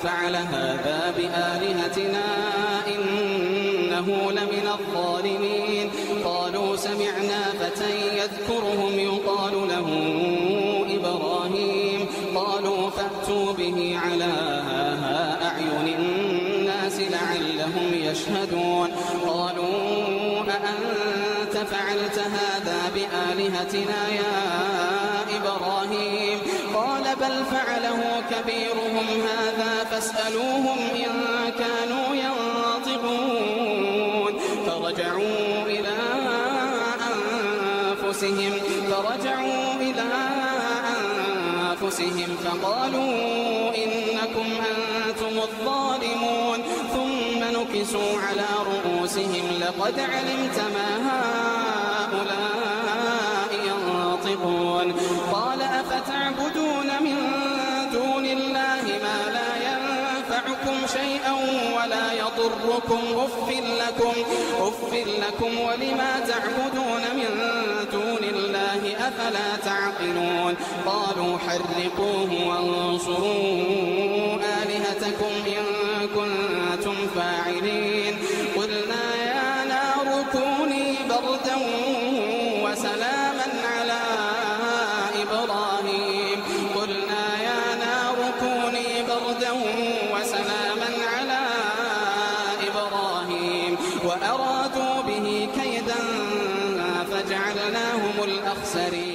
فعل هذا بآلهتنا إنه لمن الظالمين. قالوا سمعنا فتى يذكرهم يقال له إبراهيم. قالوا فأتوا به على أعين الناس لعلهم يشهدون. قالوا أأنت فعلت هذا بآلهتنا يا إبراهيم؟ قال بل فعله كبيرهم هذا فاسألوهم إن كانوا ينطقون. فرجعوا إلى أنفسهم فقالوا إنكم أنتم الظالمون. ثم نكسوا على رؤوسهم لقد علمت ما هؤلاء ينطقون. قال أفتعبدون من دون الله ما لا ينفعكم شيئا ولا يضركم أف لكم ولما تعبدون من دون الله أفلا تعقلون. قالوا حرقوه وانصروا آلهتكم إن كنتم فاعلين. قلنا يا نار كوني بردا وسلاما على إبراهيم. قلنا يا نار كوني بردا وسلاما على إبراهيم وأرادوا به كيدا فجعلناهم الأخسرين.